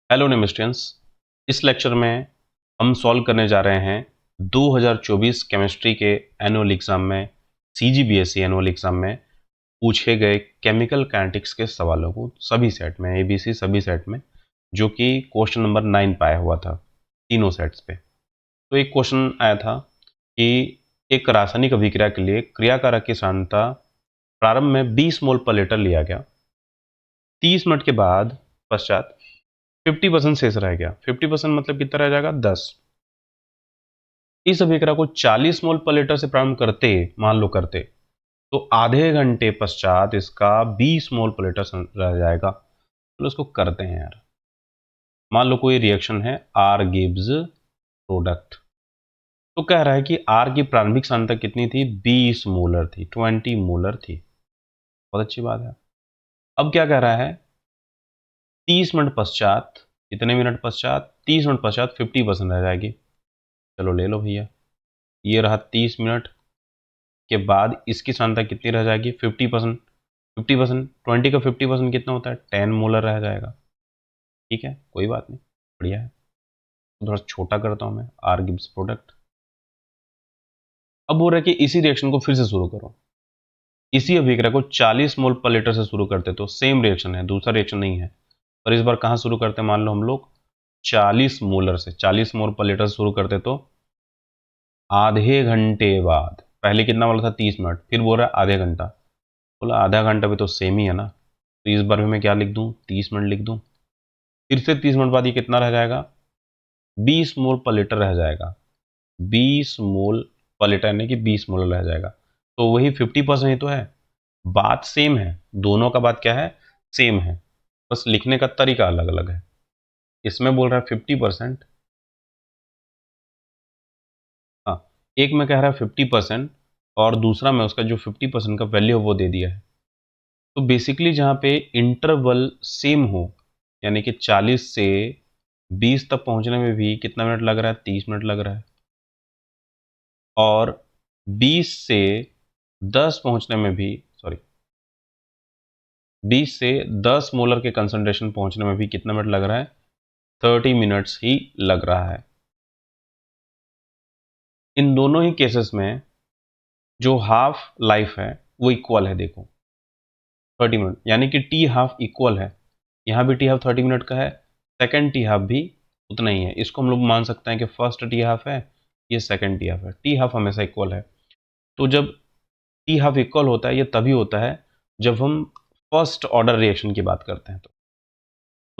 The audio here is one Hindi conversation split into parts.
हेलो नेमिस्टियंस। इस लेक्चर में हम सॉल्व करने जा रहे हैं 2024 केमिस्ट्री के एनुअल एग्जाम में सीजीबीएसई एनुअल एग्जाम में पूछे गए केमिकल काइनेटिक्स के सवालों को सभी सेट में एबीसी सभी सेट में, जो कि क्वेश्चन नंबर 9 पे आया हुआ था तीनों सेट्स पे। तो एक क्वेश्चन आया था कि एक रासायनिक अभिक्रिया के लिए क्रियाकारक की सांद्रता प्रारंभ में 20 मोल पर लीटर लिया गया, 30 मिनट के बाद पश्चात 50% शेष रह गया। 50% मतलब कितना रह जाएगा? 10। इस अभिक्रिया को 40 मोल पर लीटर से प्रारंभ करते, मान लो करते, तो आधे घंटे पश्चात इसका 20 मोल पर लीटर रह जाएगा। तो इसको करते हैं यार। मान लो कोई रिएक्शन है, आर गिव्स प्रोडक्ट। तो कह रहा है कि आर की प्रारंभिक सांद्रता कितनी थी? 20 मोलर थी, 20 मोलर थी। बहुत अच्छी बात है। अब क्या कह रहा है? 30 मिनट पश्चात, कितने मिनट पश्चात? 30 मिनट पश्चात 50% रह जाएगी। चलो ले लो भैया, ये रहा 30 मिनट के बाद इसकी सांद्रता कितनी रह जाएगी? 50%। 50% 20 का 50% कितना होता है? 10 मोलर रह जाएगा। ठीक है, कोई बात नहीं, बढ़िया है। तो थोड़ा छोटा करता हूं मैं, आर गिव्स प्रोडक्ट। अब बोल रहा है कि इसी रिएक्शन को फिर से शुरू करो। इसी अभिक्रिया को 40 मोल पर लीटर से शुरू करते, तो सेम रिएक्शन है, दूसरा रिएक्शन नहीं है। पर इस बार कहां शुरू करते? मान लो हम लोग 40 मोलर से, 40 मोल पर लीटर से शुरू करते, तो आधे घंटे बाद। पहले कितना बोला था? 30 मिनट, फिर बोल रहा है आधे घंटा। बोला आधा घंटा भी तो सेम ही है ना, तो इस बार भी मैं क्या लिख दूं? 30 मिनट लिख दूं। फिर से 30 मिनट बाद ये कितना रह जाएगा? 20 मोल पर लीटर रह जाएगा। 20 मोल पर लीटर यानी कि 20 मोल रह जाएगा। तो वही 50% ही तो है। बात सेम है, दोनों का बात क्या है? सेम है, बस लिखने का तरीका अलग अलग है। इसमें बोल रहा है 50%, हाँ, एक में कह रहा है 50% और दूसरा में उसका जो 50% का वैल्यू है वो दे दिया है। तो बेसिकली जहाँ पे इंटरवल सेम हो, यानी कि 40 से 20 तक पहुंचने में भी कितना मिनट लग रहा है? 30 मिनट लग रहा है। और 20 से 10 पहुंचने में भी, सॉरी, 20 से 10 मोलर के कंसंट्रेशन पहुंचने में भी कितना मिनट लग रहा है? 30 मिनट्स ही लग रहा है। इन दोनों ही केसेस में जो हाफ लाइफ है वो इक्वल है। देखो 30 मिनट, यानी कि टी हाफ इक्वल है। यहाँ भी टी हाफ 30 मिनट का है, सेकेंड टी हाफ भी उतना ही है। इसको हम लोग मान सकते हैं कि फर्स्ट टी हाफ है, ये सेकेंड टी हाफ है। टी हाफ हमेशा इक्वल है। तो जब टी हाफ इक्वल होता है, ये तभी होता है जब हम फर्स्ट ऑर्डर रिएक्शन की बात करते हैं।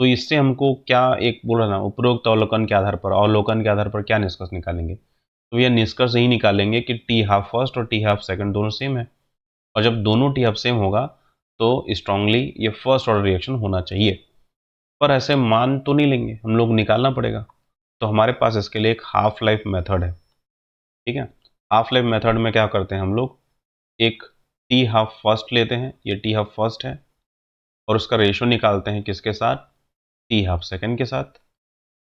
तो इससे हमको क्या एक बोल रहा ना, उपरोक्त अवलोकन के आधार पर क्या निष्कर्ष निकालेंगे? तो यह निष्कर्ष यही निकालेंगे कि टी हाफ फर्स्ट और टी हाफ सेकंड दोनों सेम है। और जब दोनों टी हाफ सेम होगा तो स्ट्रांगली ये फर्स्ट ऑर्डर रिएक्शन होना चाहिए। पर ऐसे मान तो नहीं लेंगे, हम लोग निकालना पड़ेगा। तो हमारे पास इसके लिए एक हाफ लाइफ मेथड है। ठीक है, हाफ लाइफ मेथड में क्या करते हैं हम लोग? एक टी हाफ फर्स्ट लेते हैं, ये टी हाफ फर्स्ट है, और उसका रेशियो निकालते हैं किसके साथ? टी हाफ सेकंड के साथ,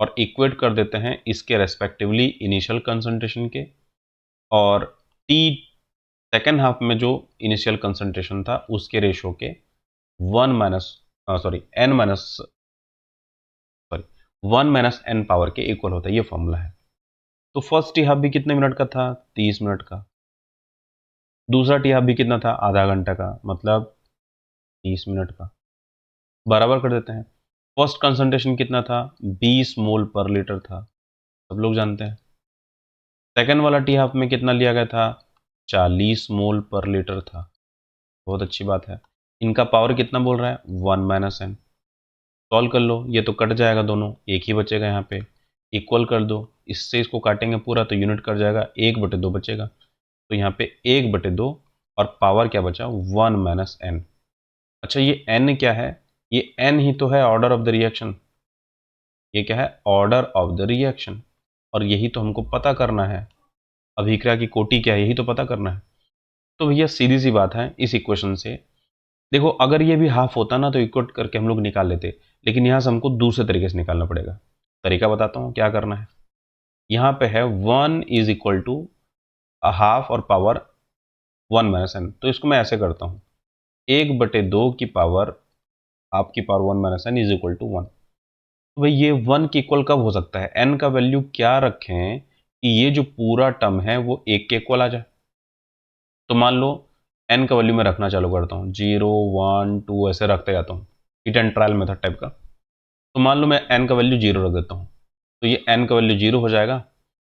और इक्वेट कर देते हैं इसके रेस्पेक्टिवली इनिशियल कंसंट्रेशन के। और टी सेकेंड हाफ में जो इनिशियल कंसंट्रेशन था उसके रेशियो के 1 पावर के इक्वल होता है। ये फॉर्मूला है। तो फर्स्ट टी हाफ भी कितने मिनट का था? 30 मिनट का। दूसरा टी हाफ भी कितना था? आधा घंटा का, मतलब 30 मिनट का। बराबर कर देते हैं। फर्स्ट कंसंट्रेशन कितना था? 20 मोल पर लीटर था, सब लोग जानते हैं। सेकेंड वाला टी हाफ में कितना लिया गया था? 40 मोल पर लीटर था। बहुत अच्छी बात है। इनका पावर कितना बोल रहा है? 1 - n। सॉल्व कर लो, ये तो कट जाएगा, दोनों एक ही बचेगा यहाँ पे। इक्वल कर दो, इससे इसको काटेंगे पूरा तो यूनिट कट जाएगा, 1/2 बचेगा। तो यहाँ पे 1/2 और पावर क्या बचा? 1 - n। अच्छा, ये n क्या है? ये n ही तो है ऑर्डर ऑफ द रिएक्शन। ये क्या है? Order of the reaction. और यही तो हमको पता करना है, अभिक्रिया की कोटि क्या है, यही तो पता करना है। तो भैया सीधी सी बात है, इस इक्वेशन से देखो, अगर ये भी हाफ होता ना तो इक्वट करके हम लोग निकाल लेते, लेकिन यहाँ से हमको दूसरे तरीके से निकालना पड़ेगा। तरीका बताता हूँ क्या करना है। यहाँ पे है 1 = हाफ और पावर 1 - n। तो इसको मैं ऐसे करता हूँ, 1/2 की पावर, हाफ की पावर 1 - n = 1। तो भाई ये 1 के इक्वल कब हो सकता है? n का वैल्यू क्या रखें कि ये जो पूरा टर्म है वो 1 के इक्वल आ जाए। तो मान लो n का वैल्यू मैं रखना चालू करता हूँ, 0 1 2 ऐसे रखते जाता हूँ, hit and trial method type का। तो मान लो मैं n का वैल्यू 0 रख देता हूँ, तो ये n का वैल्यू 0 हो जाएगा,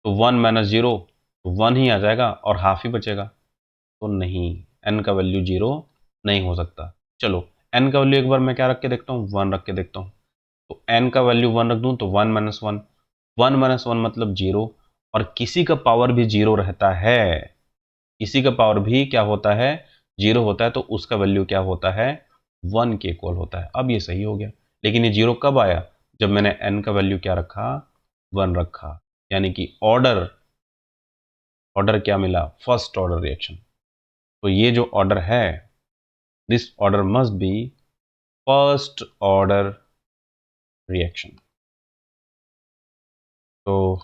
तो 1 माइनस 0 तो 1 ही आ जाएगा और हाफ ही बचेगा। तो नहीं, n का वैल्यू 0 नहीं हो सकता। चलो n का वैल्यू एक बार मैं क्या रख के देखता हूँ, 1 रख के देखता हूँ। तो n का वैल्यू 1 रख दूँ तो 1 माइनस 1, 1 माइनस 1 मतलब 0, और किसी का पावर भी 0 रहता है, किसी का पावर भी क्या होता है, 0 होता है, तो उसका वैल्यू क्या होता है, 1 के इक्वल होता है। अब ये सही हो गया, लेकिन ये 0 कब आया, जब मैंने n का वैल्यू क्या रखा, 1 रखा, यानी कि ऑर्डर ऑर्डर क्या मिला, फर्स्ट ऑर्डर रिएक्शन। तो ये जो ऑर्डर है, this order must be first order reaction. तो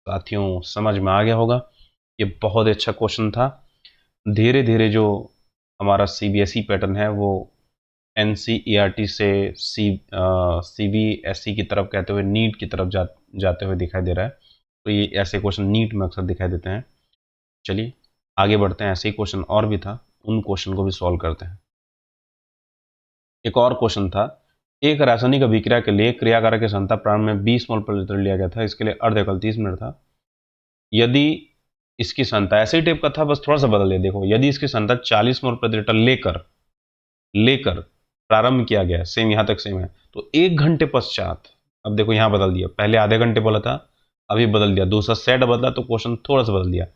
साथियों समझ में आ गया होगा, ये बहुत अच्छा क्वेश्चन था। धीरे धीरे जो हमारा सीबीएसई पैटर्न है वो एनसीईआरटी से सीबीएसई की तरफ कहते हुए नीट की तरफ जाते हुए दिखाई दे रहा है। तो ये ऐसे क्वेश्चन नीट में अक्सर दिखाई देते हैं। चलिए आगे बढ़ते हैं, ऐसे ही क्वेश्चन और भी था, उन क्वेश्चन को भी सॉल्व करते हैं। एक और क्वेश्चन था, एक रासायनिक अभिक्रिया के लिए क्रियाकारक की सांद्रता प्रारंभ में 20 मोल प्रति लीटर लिया गया था, इसके लिए अर्धकल 30 मिनट था। यदि इसकी सांद्रता ऐसे ही टाइप का था, बस थोड़ा सा बदल दिया। देखो, यदि इसकी सांद्रता 40 मोल प्रति लीटर लेकर लेकर प्रारंभ किया गया, सेम यहां तक सेम है, तो 1 घंटे पश्चात, अब देखो यहां बदल दिया, पहले आधे घंटे बोला था, अभी बदल दिया, दूसरा सेट बदला तो क्वेश्चन थोड़ा सा बदल दिया।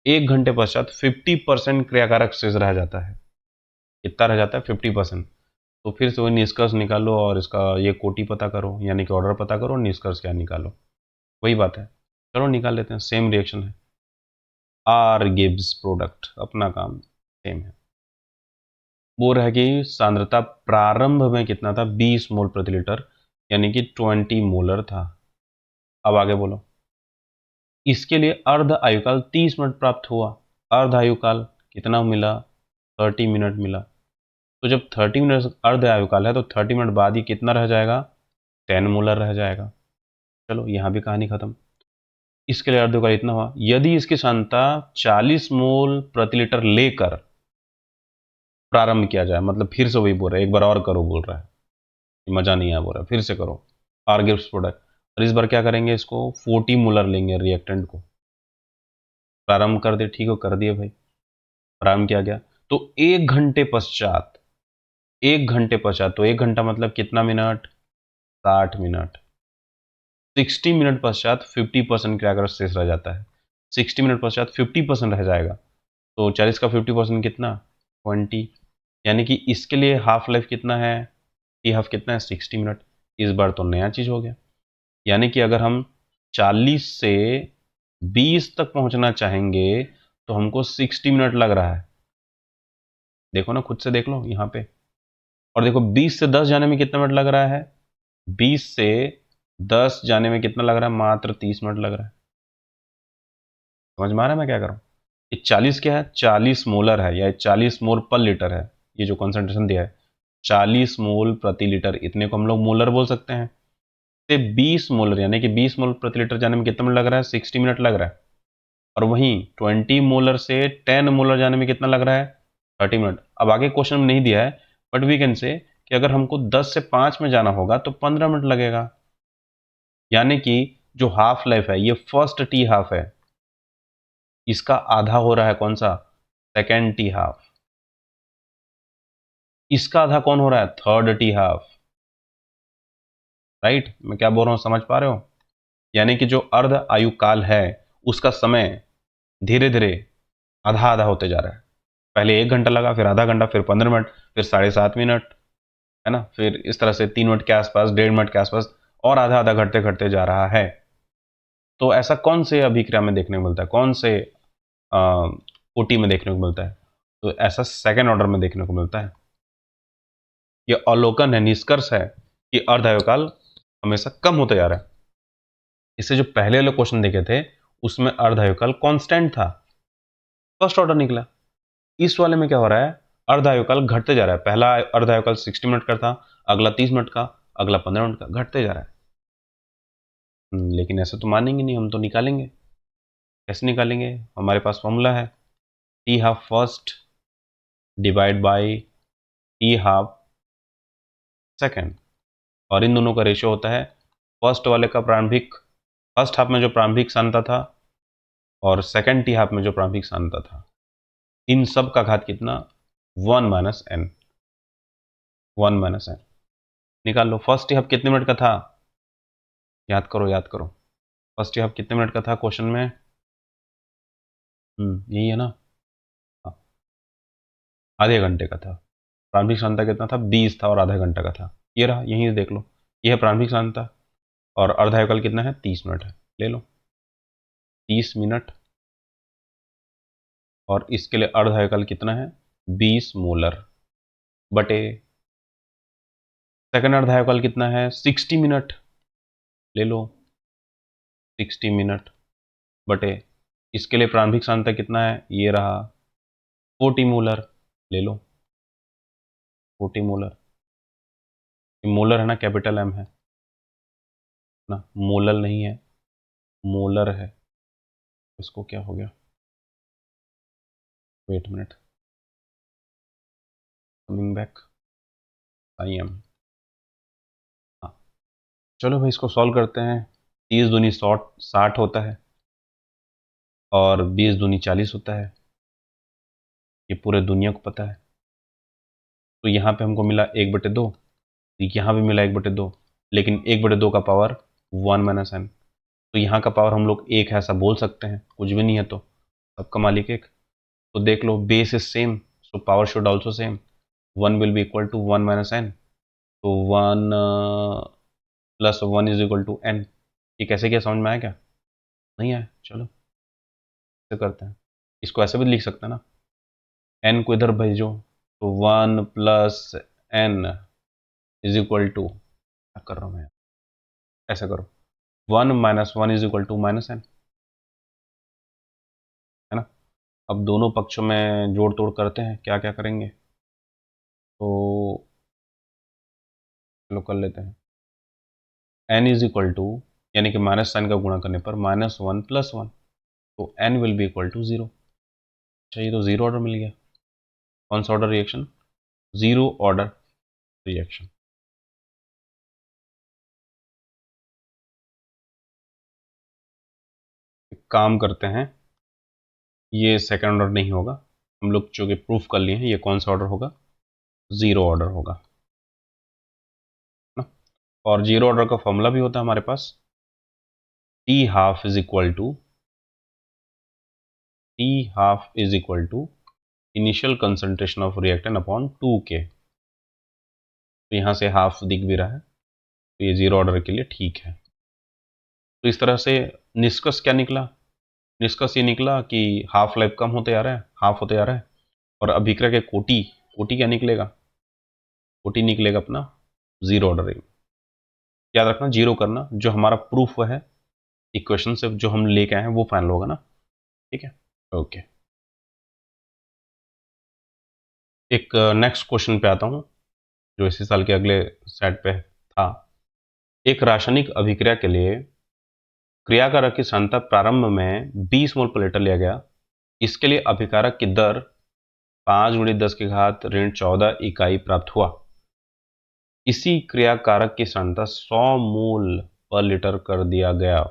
1 घंटे पश्चात 50% क्रियाकारक शेष रह जाता है। कितना रह जाता है, 50%। तो फिर से वही निष्कर्ष निकालो और इसका ये कोटि पता करो, यानी कि ऑर्डर पता करो, निष्कर्ष क्या निकालो, वही बात है। चलो निकाल लेते हैं, सेम रिएक्शन है, आर गिव्स प्रोडक्ट, अपना काम सेम है। वो रह गई सांद्रता प्रारंभ में कितना था, 20 मोल प्रति लीटर, यानी कि 20 मोलर था। अब आगे बोलो, इसके लिए अर्ध आयुकाल 30 मिनट प्राप्त हुआ। अर्ध आयुकाल कितना मिला, 30 मिनट मिला। तो जब 30 मिनट अर्ध आयुकाल है तो 30 मिनट बाद ही कितना रह जाएगा, 10 मोलर रह जाएगा। चलो यहां भी कहानी खत्म। इसके लिए अर्ध आयुकाल इतना हुआ, यदि इसकी सांद्रता 40 मोल प्रति लीटर लेकर प्रारंभ किया जाए, मतलब फिर से वही बोल रहा है, एक बार और करो बोल रहा है, मजा नहीं आया बोल रहा है, फिर से करो, आर गिव्स प्रोडक्ट। और इस बार क्या करेंगे, इसको 40 मोलर लेंगे रिएक्टेंट को, प्रारंभ कर दे, ठीक हो, कर दिए भाई, प्रारंभ किया गया। तो 1 घंटे पश्चात, 1 घंटे पश्चात, तो 1 घंटा मतलब कितना मिनट, 60 मिनट। 60 मिनट पश्चात 50% क्रियाकारक शेष रह जाता है। 60 मिनट पश्चात 50% रह जाएगा, तो 40 का 50% कितना, 20, यानी कि इसके लिए हाफ लाइफ कितना है, टी हाफ कितना है, 60 मिनट। इस बार तो नया चीज हो गया, यानी कि अगर हम 40 से 20 तक पहुंचना चाहेंगे तो हमको 60 मिनट लग रहा है। देखो ना, खुद से देख लो यहाँ पे। और देखो 20 से 10 जाने में कितना मिनट लग रहा है, 20 से 10 जाने में कितना लग रहा है, मात्र 30 मिनट लग रहा है। समझ में आ रहा है मैं क्या कर रहा हूँ। ये 40 क्या है, 40 मोलर है, या 40 मोल पर लीटर है, ये जो कॉन्सेंट्रेशन दिया है 40 मोल प्रति लीटर, इतने को हम लोग मोलर बोल सकते हैं। से 20 मोलर यानी कि 20 मोल प्रति लीटर जाने में कितना मिनट लग रहा है, 60 मिनट लग रहा है। और वहीं 20 मोलर से 10 मोलर जाने में कितना लग रहा है, 30 मिनट। अब आगे क्वेश्चन में नहीं दिया है, बट वी कैन से कि अगर हमको 10 से 5 में जाना होगा तो 15 मिनट लगेगा, यानी कि जो हाफ लाइफ है, ये फर्स्ट टी हाफ है, इसका आधा हो रहा है कौन सा, सेकेंड टी हाफ। इसका आधा कौन हो रहा है, थर्ड टी हाफ। राइट, मैं क्या बोल रहा हूं, समझ पा रहे हो। यानी कि जो अर्ध आयु काल है उसका समय धीरे धीरे आधा आधा होते जा रहा है। पहले 1 घंटा लगा, फिर आधा घंटा, फिर 15 मिनट, फिर 7.5 मिनट, है ना, फिर इस तरह से 3 मिनट के आसपास, 1.5 मिनट के आसपास, और आधा आधा घटते घटते जा रहा है। तो ऐसा कौन से अभिक्रिया में देखने को मिलता है, कौन से ओटी में देखने को मिलता है, तो ऐसा सेकेंड ऑर्डर में देखने को मिलता है। यह अवलोकन है, निष्कर्ष है कि अर्ध आयुकाल हमेशा कम होता जा रहा है। इससे जो पहले वाले क्वेश्चन देखे थे उसमें अर्ध आयुकाल कांस्टेंट था, फर्स्ट ऑर्डर निकला। इस वाले में क्या हो रहा है, अर्ध आयुकाल घटते जा रहा है। पहला अर्ध आयुकाल 60 मिनट का था, अगला 30 मिनट का, अगला 15 मिनट का, घटते जा रहा है। लेकिन ऐसे तो मानेंगे नहीं, हम तो निकालेंगे। कैसे निकालेंगे? हमारे पास फॉर्मूला है T half first divide by T half second, और इन दोनों का रेशियो होता है फर्स्ट वाले का प्रारंभिक, फर्स्ट हाफ में जो प्रारंभिक सांद्रता था और सेकेंड टी हाफ में जो प्रारंभिक सांद्रता था, इन सब का घात कितना? 1 माइनस एन। 1 माइनस एन निकाल लो। फर्स्ट टी हाफ कितने मिनट का था? याद करो याद करो, फर्स्ट टी हाफ कितने मिनट का था क्वेश्चन में? यही है ना? हाँ, आधे घंटे का था। प्रारंभिक सांद्रता कितना था? 20 था और आधा घंटा का था। ये रहा, यहीं देख लो, ये है प्रारंभिक सांद्रता, और अर्धायुकाल कितना है? 30 मिनट है। ले लो 30 मिनट, और इसके लिए अर्धायुकाल कितना है? 20 मोलर बटे सेकंड अर्धायुकाल कितना है? 60 मिनट। ले लो 60 मिनट बटे इसके लिए प्रारंभिक सांद्रता कितना है? ये रहा 40 मोलर। ले लो 40 मोलर। मोलर है ना, कैपिटल एम है ना, मोलर नहीं है, मोलर है। इसको क्या हो गया? Wait minute, coming back, I am. हाँ, चलो भाई इसको सॉल्व करते हैं। 30 दूनी 60 होता है और 20 दूनी 40 होता है, ये पूरे दुनिया को पता है। तो यहाँ पे हमको मिला 1/2, यहाँ भी मिला 1/2, लेकिन 1/2 का पावर 1 माइनस एन। तो यहाँ का पावर हम लोग एक है ऐसा बोल सकते हैं, कुछ भी नहीं है तो सबका मालिक एक। तो देख लो base is same, so power should also same, 1 will be equal to 1 minus n. तो 1 plus 1 is equal to n. ये कैसे किया, समझ में आया क्या? नहीं आया? चलो ऐसे करते हैं, इसको ऐसे भी लिख सकते हैं ना, एन को इधर भेजो तो 1 plus n is equal to, क्या कर रहा हूँ मैं, ऐसा करो 1 minus 1 is equal to minus n, है ना? अब दोनों पक्षों में जोड़ तोड़ करते हैं, क्या क्या करेंगे? तो चलो कर लेते हैं। एन इज इक्वल टू, यानी कि माइनस साइन का गुणा करने पर -1 + 1, तो n will be equal to 0। अच्छा, ये तो जीरो ऑर्डर मिल गया। कौन सा order reaction? Zero order reaction. एक काम करते हैं, ये सेकंड ऑर्डर नहीं होगा, हम लोग चूंकि प्रूफ कर लिए हैं, ये कौन सा ऑर्डर होगा? जीरो ऑर्डर होगा ना। और जीरो ऑर्डर का फॉर्मूला भी होता है हमारे पास, T half is equal to initial concentration of reactant upon 2K। तो यहाँ से हाफ दिख भी रहा है, तो ये जीरो ऑर्डर के लिए ठीक है। तो इस तरह से निष्कर्ष क्या निकला? निष्कर्ष ये निकला कि हाफ लाइफ कम होते जा रहा है, हाफ होते जा रहा है, और अभिक्रिया के कोटि, कोटि क्या निकलेगा? कोटि निकलेगा अपना जीरो ऑर्डर। याद रखना जीरो करना, जो हमारा प्रूफ है इक्वेशन से जो हम लेके आए हैं वो फाइनल होगा ना, ठीक है? ओके, एक नेक्स्ट क्वेश्चन पे आता हूँ जो इसी साल के अगले सेट पे था। एक रासायनिक अभिक्रिया के लिए क्रियाकारक की सांद्रता प्रारंभ में 20 मोल पर लीटर लिया गया, इसके लिए अभिकारक की दर 5×10⁻14 इकाई प्राप्त हुआ। इसी क्रियाकारक की सांद्रता 100 मोल पर लीटर कर दिया गया,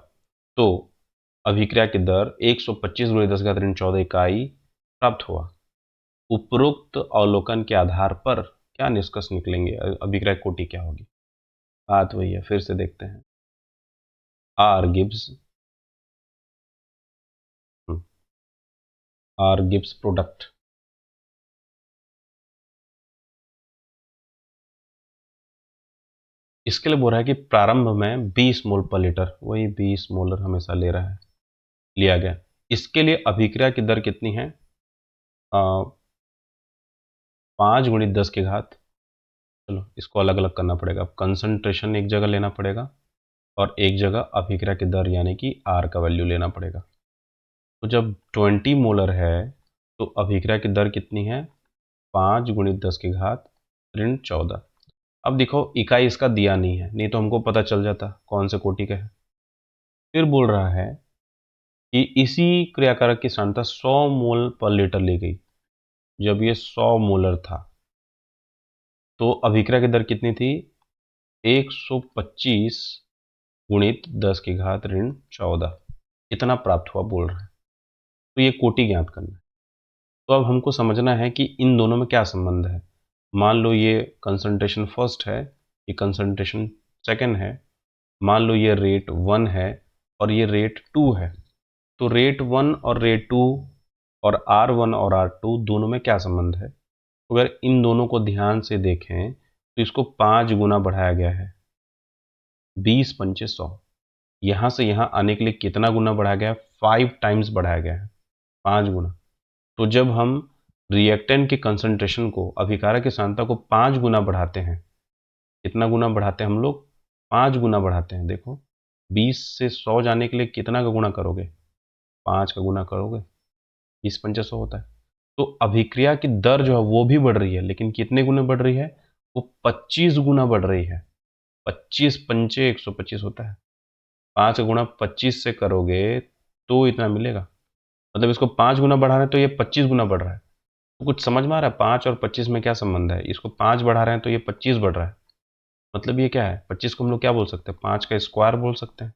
तो अभिक्रिया की दर 125×10⁻14 इकाई प्राप्त हुआ। उपरोक्त अवलोकन के आधार पर क्या निष्कर्ष निकलेंगे? अभिक्रिया कोटि क्या होगी? बात वही है, फिर से देखते हैं। आर गिब्स प्रोडक्ट, इसके लिए बोल रहा है कि प्रारंभ में 20 मोल पर लीटर, वही 20 मोलर हमेशा ले रहा है, लिया गया। इसके लिए अभिक्रिया की दर कितनी है? 5×10 चलो इसको अलग अलग करना पड़ेगा, कंसंट्रेशन एक जगह लेना पड़ेगा और एक जगह अभिक्रिया की दर यानी कि आर का वैल्यू लेना पड़ेगा। तो जब 20 मोलर है तो अभिक्रिया की दर कितनी है? 5×10⁻14। अब देखो इकाई इसका दिया नहीं है, नहीं तो हमको पता चल जाता कौन से कोटि का है। फिर बोल रहा है कि इसी क्रियाकारक की सांद्रता 100 मोल पर लीटर ली गई। जब ये 100 मोलर था तो अभिक्रिया की दर कितनी थी? 125 गुणित 10 की घात ऋण 14 इतना प्राप्त हुआ बोल रहा है। तो ये कोटि ज्ञात करना है। तो अब हमको समझना है कि इन दोनों में क्या संबंध है। मान लो ये कंसंट्रेशन फर्स्ट है, ये कंसंट्रेशन सेकंड है। मान लो ये रेट 1 है और ये रेट 2 है। तो रेट 1 और रेट 2 और R1 और R2 दोनों में क्या संबंध है? अगर इन दोनों को ध्यान से देखें तो इसको 5 गुना बढ़ाया गया है। 20 पंचे 100। यहाँ से यहाँ आने के लिए कितना गुना बढ़ाया गया है? 5 टाइम्स बढ़ाया गया है, 5 गुना। तो जब हम रिएक्टेंट के कंसंट्रेशन को, अभिकारक की सांद्रता को 5 गुना बढ़ाते हैं, कितना गुना बढ़ाते हैं हम लोग? 5 गुना बढ़ाते हैं। देखो 20 से 100 जाने के लिए कितना का गुना करोगे? 5 का गुना करोगे, 20 पंचे 100 होता है। तो अभिक्रिया की दर जो है वो भी बढ़ रही है, लेकिन कितने गुना बढ़ रही है? वो 25 गुना बढ़ रही है। 25 पंचे 125 होता है। 5 गुना 25 से करोगे तो इतना मिलेगा। मतलब इसको 5 गुना बढ़ा रहे हैं तो ये 25 गुना बढ़ रहा है। तो कुछ समझ में आ रहा है 5 और 25 में क्या संबंध है? इसको 5 बढ़ा रहे हैं तो ये 25 बढ़ रहा है। मतलब ये क्या है? 25 को हम लोग क्या बोल सकते हैं? 5 का स्क्वायर बोल सकते हैं।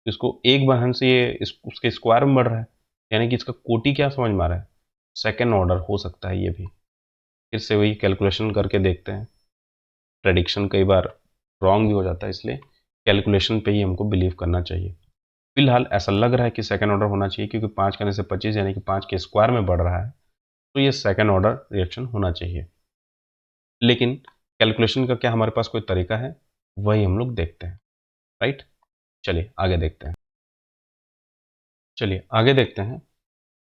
इसको एक बढ़ाने से ये उसके स्क्वायर में बढ़ रहा है, यानी कि इसका कोटि क्या समझ में आ रहा है? सेकेंड ऑर्डर हो सकता है ये भी। फिर से वही कैलकुलेशन करके देखते हैं। प्रेडिक्शन कई बार रॉन्ग भी हो जाता है, इसलिए कैलकुलेशन पे ही हमको बिलीव करना चाहिए। फिलहाल ऐसा लग रहा है कि सेकेंड ऑर्डर होना चाहिए, क्योंकि 5 करने से 25 यानी कि 5 के स्क्वायर में बढ़ रहा है, तो ये सेकेंड ऑर्डर रिएक्शन होना चाहिए। लेकिन कैलकुलेशन का क्या हमारे पास कोई तरीका है? वही हम लोग देखते हैं। राइट, चलिए आगे देखते हैं। चलिए आगे देखते हैं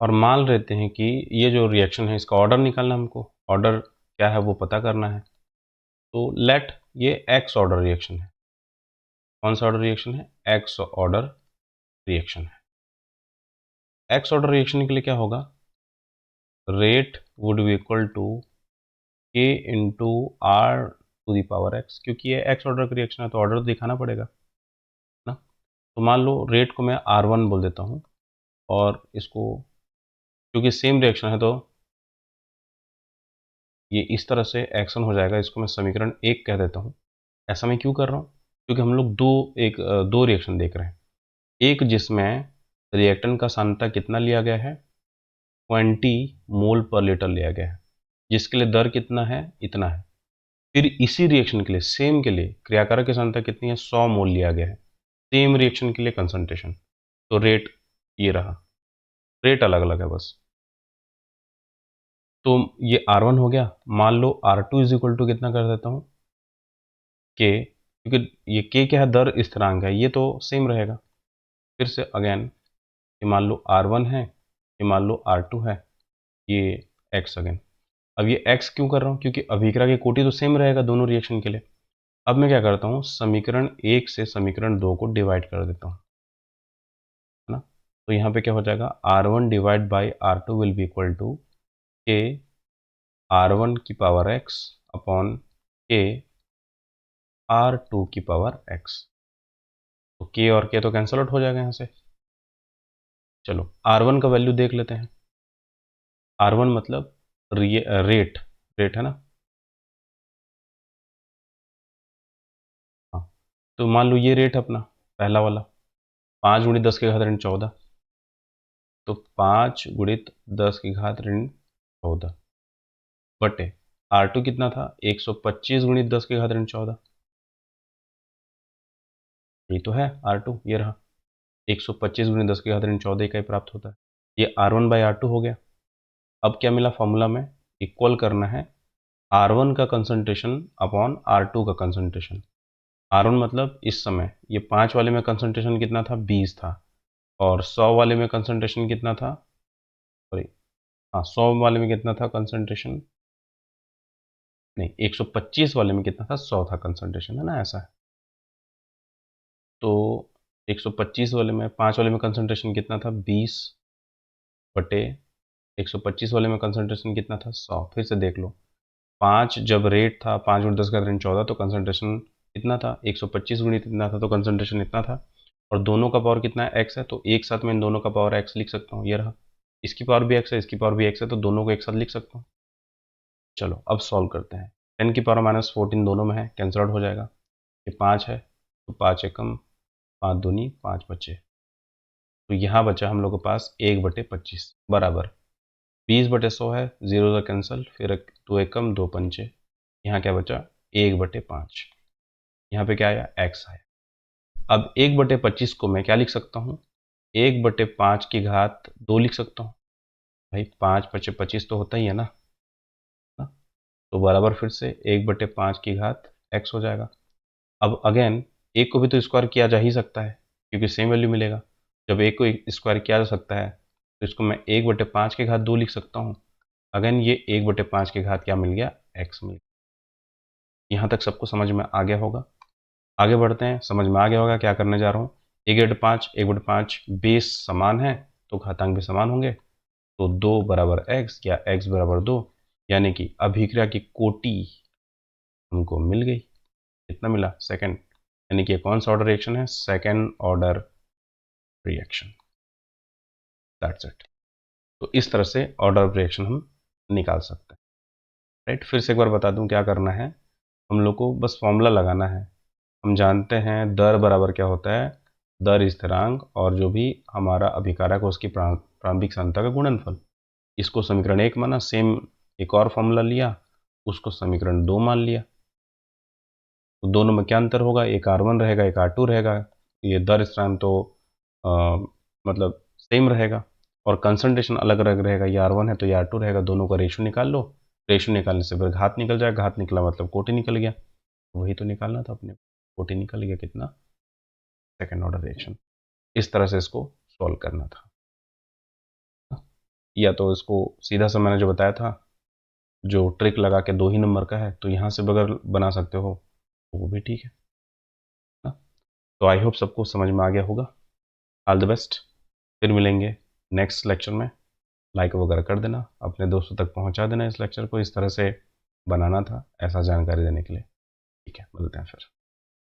और मान लेते हैं कि ये जो रिएक्शन है इसका ऑर्डर निकालना, हमको ऑर्डर क्या है वो पता करना है। तो लेट ये एक्स ऑर्डर रिएक्शन है। कौन सा ऑर्डर रिएक्शन है? एक्स ऑर्डर रिएक्शन है। एक्स ऑर्डर रिएक्शन के लिए क्या होगा? Rate would be equal to k into r to the power x, क्योंकि ये एक्स ऑर्डर का रिएक्शन है तो ऑर्डर दिखाना पड़ेगा ना। तो मान लो रेट को मैं R1 बोल देता हूँ, और इसको क्योंकि सेम रिएक्शन है तो ये इस तरह से एक्शन हो जाएगा। इसको मैं समीकरण 1 कह देता हूँ। ऐसा मैं क्यों कर रहा हूँ? क्योंकि हम लोग दो रिएक्शन देख रहे हैं। एक जिसमें रिएक्टेंट का सांद्रता कितना लिया गया है? 20 मोल पर लीटर लिया गया है, जिसके लिए दर कितना है? इतना है। फिर इसी रिएक्शन के लिए, सेम के लिए, क्रियाकारक की सांद्रता कितनी है? 100 मोल लिया गया है। सेम रिएक्शन के लिए कंसंट्रेशन। तो रेट ये रहा, रेट अलग अलग है बस। तो ये R1 हो गया। मान लो R2 इज इक्वल टू कितना कर देता हूँ? K, क्योंकि ये K क्या है? दर स्थिरांक है, ये तो सेम रहेगा। फिर से अगेन, ये मान लो R1 है, ये मान लो R2 है, ये X अगेन। अब ये X क्यों कर रहा हूँ? क्योंकि अभिक्रिया की कोटि तो सेम रहेगा दोनों रिएक्शन के लिए। अब मैं क्या करता हूँ? समीकरण 1 से समीकरण 2 को डिवाइड कर देता हूँ, है ना। तो यहाँ पे क्या हो जाएगा? R1 divide by R2 will be equal to K R1 की power X upon K R2 की पावर X। तो K और K तो कैंसल आउट हो जाएगा यहाँ से। चलो R1 का वैल्यू देख लेते हैं। R1 मतलब रेट, रेट है ना। हाँ, तो मान लो ये रेट अपना पहला वाला 5 गुणित 10 की घात ऋण 14। तो 5 गुणित 10 की घात ऋण 14 बटे R2 कितना था? 125 गुणित 10 की घात ऋण 14। ये तो है R2, ये रहा 125 गुणित 10 की घात ऋण 14 का ही प्राप्त होता है। ये R1 बाई R2 हो गया। अब क्या मिला फॉर्मूला में? इक्वल करना है R1 का कंसंट्रेशन अपॉन R2 का कंसंट्रेशन। R1 मतलब इस समय ये 5 वाले में कंसंट्रेशन कितना था? 20 था। और 100 वाले में कंसंट्रेशन कितना था? सॉरी, हाँ 100 वाले में कितना था कंसंट्रेशन? नहीं, 125 वाले में कितना था? 100 था कंसंट्रेशन, है ना, ऐसा है। तो 125 वाले में, 5 वाले में कंसंट्रेशन कितना था? 20 बटे 125 वाले में कंसंट्रेशन कितना था? 100। फिर से देख लो, 5 जब रेट था, 5 गुणित 10 का ऋण 14, तो कंसंट्रेशन इतना था। 125 गुणित इतना था तो कंसंट्रेशन इतना था। और दोनों का पावर कितना है, x है, तो एक साथ मैं इन दोनों का पावर x लिख सकता हूँ। ये रहा, इसकी पावर भी x है, इसकी पावर भी x है, तो दोनों को एक साथ लिख सकता हूँ। चलो अब सॉल्व करते हैं। 10 की पावर -14 दोनों में है, कैंसिल आउट हो जाएगा। ये 5 है, तो 5 एकम 5 दूनी 5 बचे, तो यहाँ बचा हम लोग के पास 1/25 बराबर 20/100 है, 0 का कैंसिल, फिर 2 एकम 2 पंचे, यहाँ क्या बचा 1/5। यहाँ पे क्या आया, x आया। अब 1/25 को मैं क्या लिख सकता हूँ, 1/5 की घात 2 लिख सकता हूँ। भाई 5 पचे 25 तो होता ही है ना, तो बराबर फिर से 1/5 की घात x हो जाएगा। अब अगेन एक को भी तो स्क्वायर किया जा ही सकता है, क्योंकि सेम वैल्यू मिलेगा। जब एक को स्क्वायर किया जा सकता है तो इसको मैं 1/5 की घात 2 लिख सकता हूँ। अगेन ये 1/5 की घात क्या मिल गया, x मिल गया। यहाँ तक सबको समझ में आ गया होगा। आगे बढ़ते हैं, समझ में आ गया होगा क्या करने जा रहा हूँ। 1/5 बेस समान है तो घातांक भी समान होंगे, तो 2 बराबर x या x बराबर 2, यानी कि अभिक्रिया की कोटि हमको मिल गई। कितना मिला, सेकंड, यानी कि कौन सा ऑर्डर रिएक्शन है, second order reaction. That's it. तो इस तरह से ऑर्डर ऑफ रिएक्शन हम निकाल सकते हैं, राइट। फिर से एक बार बता दूं क्या करना है, हम लोग को बस फॉर्मूला लगाना है। हम जानते हैं दर बराबर क्या होता है, दर स्थिरांक और जो भी हमारा अभिकारक है उसकी प्रारंभिक सांद्रता का गुणनफल। इसको समीकरण 1 माना, सेम एक और फॉर्मूला लिया, उसको समीकरण 2 मान लिया। तो दोनों में क्या अंतर होगा, एक R1 रहेगा, एक R2 रहेगा। ये दर स्थिरांक तो मतलब सेम रहेगा, और कंसंट्रेशन अलग अलग रहेगा। ये R1 है तो ये R2 रहेगा। दोनों का रेशियो निकाल लो, रेशियो निकालने से फिर घात निकल जाएगा, घात निकला मतलब कोटि निकल गया। वही तो निकालना था अपने, कोटि निकल गया कितना, सेकेंड ऑर्डर रिएक्शन। इस तरह से इसको सॉल्व करना था, या तो इसको सीधा सा मैंने जो बताया था, जो ट्रिक लगा के 2 ही नंबर का है, तो यहाँ से बगैर बना सकते हो, वो भी ठीक है ना। तो आई होप सबको समझ में आ गया होगा। ऑल द बेस्ट, फिर मिलेंगे नेक्स्ट लेक्चर में। लाइक वगैरह कर देना, अपने दोस्तों तक पहुंचा देना इस लेक्चर को। इस तरह से बनाना था, ऐसा जानकारी देने के लिए। ठीक है, मिलते हैं फिर।